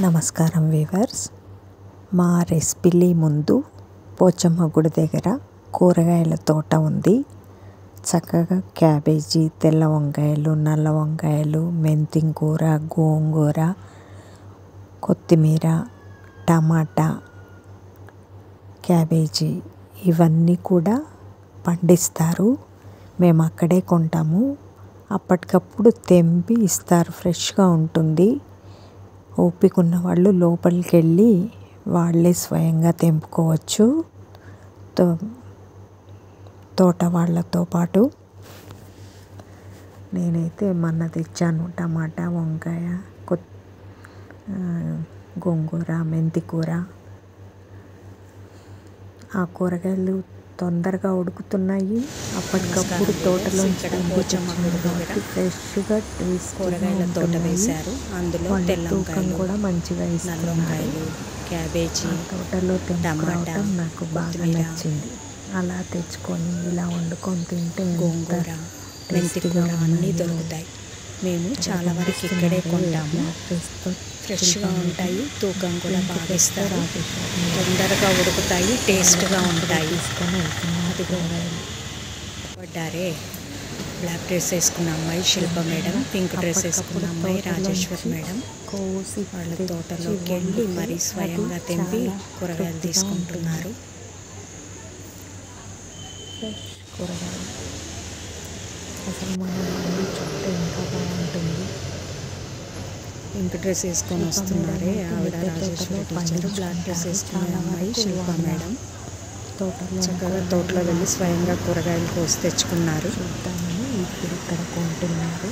నమస్కారం వీవర్స్. మా రెసిపీలి ముందు పోచమ్మ గుడి దగ్గర కూరగాయల తోట ఉంది. చక్కగా క్యాబేజీ, తెల్ల వంకాయలు, నల్ల వంకాయలు, మెంతి కూర, గోంగూర, కొత్తిమీర, టమాటా, క్యాబేజీ ఇవన్నీ కూడా పండిస్తారు. మేము అక్కడే కొంటాము. అప్పటికప్పుడు తెంపి ఇస్తారు. ఫ్రెష్గా ఉంటుంది. ఓపిక ఉన్న వాళ్ళు లోపలికి వెళ్ళి వాళ్ళే స్వయంగా తెంపుకోవచ్చు. తోట వాళ్ళతో పాటు నేనైతే మొన్న తెచ్చాను. టమాటా, వంకాయ, గోంగూర, మెంతి కూర. ఆ కూరగాయలు తొందరగా ఉడుకుతున్నాయి. అప్పటికప్పుడు తోటలోంచి కాబట్టి ఫ్రెష్గా కూరగాయల తోట వేశారు. అందులో తెల్ల తూకం కూడా మంచిగా ఇస్తున్నారు. క్యాబేజీ, తోటలో టమాటా, నాకు బాగా నచ్చింది. అలా తెచ్చుకొని ఇలా వండుకొని తింటే గోంగూర, మెంతి కూర అన్నీ దొరుకుతాయి. మేము చాలా వరకు ఇక్కడే కొంటాము. ఫ్రెష్గా ఉంటాయి. తూకం కూడా బాగా ఇస్తారు. తొందరగా ఉడుకుతాయి. టేస్ట్గా ఉంటాయి. పడ్డారే బ్లాక్ డ్రెస్ వేసుకున్న అమ్మాయి శిల్ప మేడం, పింక్ డ్రెస్ వేసుకున్న అమ్మాయి రాజేశ్వర్ మేడం వాళ్ళ తోటలోకి వెళ్ళి మరీ స్వయంగా తెంపి కూరగాయలు తీసుకుంటున్నారు. కూరగాయలు అసలు మన చుట్టూ ఇంకా బాగుంటుంది. పింక్ డ్రెస్ వేసుకొని వస్తున్నారే ఆవిడ రాజేశ్వరి టీచర్. బ్లాక్ డ్రెస్ వేసుకున్న అమ్మాయి శిల్ప మేడం చక్కగా తోటలో వెళ్ళి స్వయంగా కూరగాయలు కోసి తెచ్చుకున్నారు. చూద్దామని ఇప్పుడు ఇక్కడ కొంటున్నారు.